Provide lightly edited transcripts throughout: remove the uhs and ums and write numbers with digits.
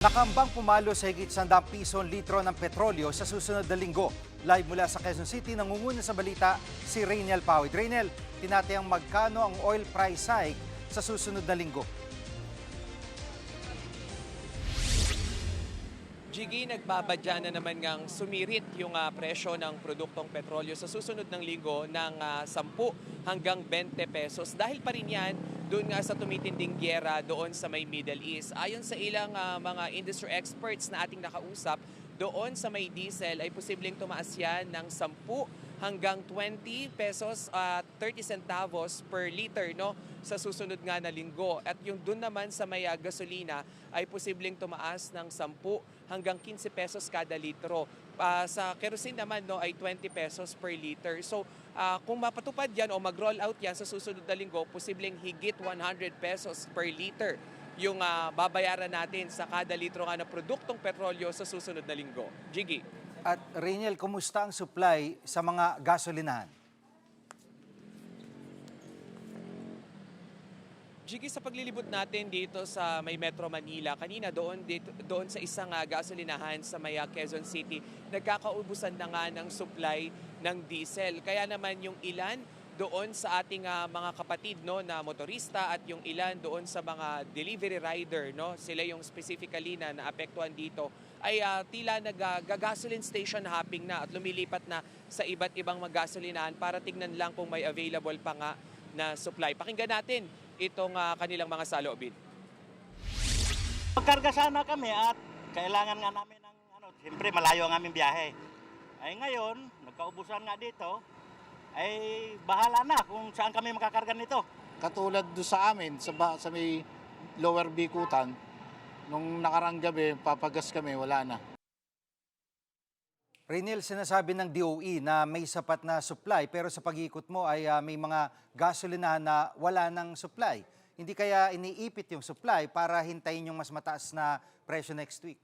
Nakambang pumalo sa higit 100 piso ang litro ng petrolyo sa susunod na linggo. Live mula sa Quezon City, nangunguna sa balita si Rainiel Pawid. Rainiel, tinatayang magkano ang oil price hike sa susunod na linggo? Jiggy, nagbabadya na naman ngang sumirit yung presyo ng produktong petrolyo sa susunod ng linggo ng 10 hanggang 20 pesos. Dahil pa rin yan doon nga sa tumitinding gyera doon sa may Middle East. Ayon sa ilang mga industry experts na ating nakausap, doon sa may diesel ay posibleng tumaas yan ng 10 hanggang 20 pesos at 30 centavos per liter, no, sa susunod nga na linggo. At yung doon naman sa may gasolina ay posibleng tumaas ng 10 hanggang 15 pesos kada litro. Sa kerosene naman, no, ay 20 pesos per liter. So kung mapatupad yan o mag-roll out yan sa susunod na linggo, posibleng higit 100 pesos per liter yung babayaran natin sa kada litro nga na produktong petrolyo sa susunod na linggo. Jiggy. At Rainiel, kumusta ang supply sa mga gasolinahan? Jiggy, sa paglilibot natin dito sa may Metro Manila, kanina doon sa isang gasolinahan sa may Quezon City, nagkakaubusan na nga ng supply ng diesel. Kaya naman yung ilan doon sa ating mga kapatid, no, na motorista at yung ilan doon sa mga delivery rider, no, sila yung specifically na naapektuhan dito, ay tila nag-gasoline station hopping na at lumilipat na sa iba't ibang magasolinahan para tignan lang kung may available pa nga na supply. Pakinggan natin itong kanilang mga saloobin. Magkarga sana kami at kailangan nga namin ng siyempre malayo ang aming biyahe. Ay ngayon, nagkaubusan nga dito, ay bahala na kung saan kami makakarga nito. Katulad do sa amin, sa may Lower Bikutan, nung nakarang gabi, papagas kami, wala na. Rainiel, sinasabi ng DOE na may sapat na supply pero sa pag-iikot mo ay may mga gasolinahan na wala ng supply. Hindi kaya iniipit yung supply para hintayin yung mas mataas na presyo next week?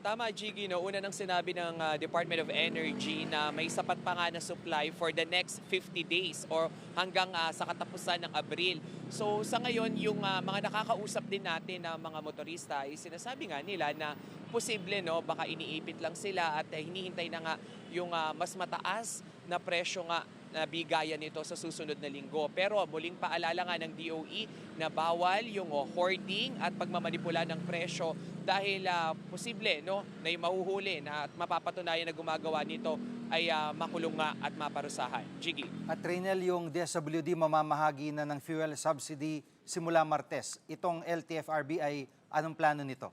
Tama, Jiggy, no? Una nang sinabi ng Department of Energy na may sapat pa nga na supply for the next 50 days or hanggang sa katapusan ng Abril. So sa ngayon, yung mga nakakausap din natin na mga motorista ay sinasabi nga nila na posible, no, baka iniipit lang sila at hinihintay na nga yung mas mataas na presyo nga na bigayan nito sa susunod na linggo. Pero muling paalala nga ng DOE na bawal yung hoarding at pagmamanipula ng presyo dahil posible, no, na yung mahuhuli na at mapapatunayan na gumagawa nito ay makulong nga at maparusahan. Jiggy. At Rainiel, yung DSWD mamamahagi na ng fuel subsidy simula Martes. Itong LTFRB ay anong plano nito?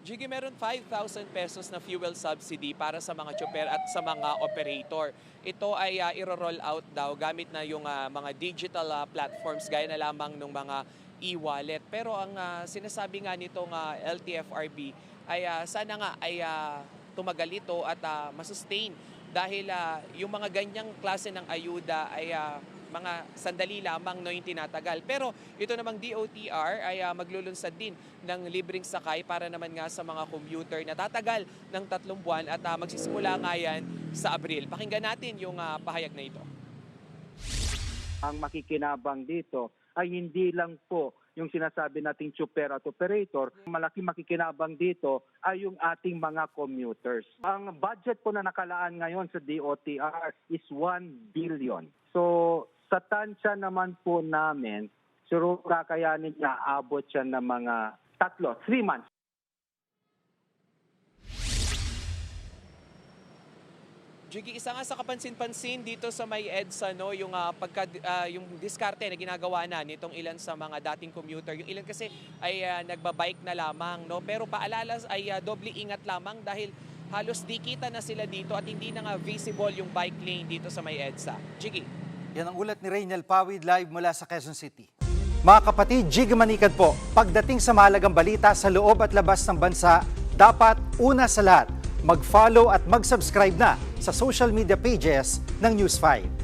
Jiggy, meron 5,000 pesos na fuel subsidy para sa mga tsuper at sa mga operator. Ito ay iro-roll out daw gamit na yung mga digital platforms gaya na lamang ng mga e-wallet. Pero ang sinasabi nga nitong LTFRB ay sana nga ay tumagal ito at masustain dahil yung mga ganyang klase ng ayuda ay mga sandali lamang, no, yung tinatagal. Pero ito namang DOTR ay maglulunsad din ng libreng sakay para naman nga sa mga commuter na tatagal ng 3 buwan at magsisimula nga yan sa Abril. Pakinggan natin yung pahayag na ito. Ang makikinabang dito ay hindi lang po yung sinasabi nating tsuper at operator. Malaking makikinabang dito ay yung ating mga commuters. Ang budget po na nakalaan ngayon sa DOTR is 1 billion. So sa tansya naman po namin, siguro kakayanin niya abot siya ng mga 3 months. Jiggy, isa nga sa kapansin-pansin dito sa may EDSA, no, yung yung diskarte na ginagawa na nitong ilan sa mga dating commuter. Yung ilan kasi ay nagbabike na lamang, no, pero paalala ay doble ingat lamang dahil halos di kita na sila dito at hindi na nga visible yung bike lane dito sa may EDSA. Jiggy. Yan ang ulat ni Rainiel Pawid live mula sa Quezon City. Mga kapatid, Jiggy Manikad po. Pagdating sa mahalagang balita sa loob at labas ng bansa, dapat una sa lahat, mag-follow at mag-subscribe na sa social media pages ng News 5.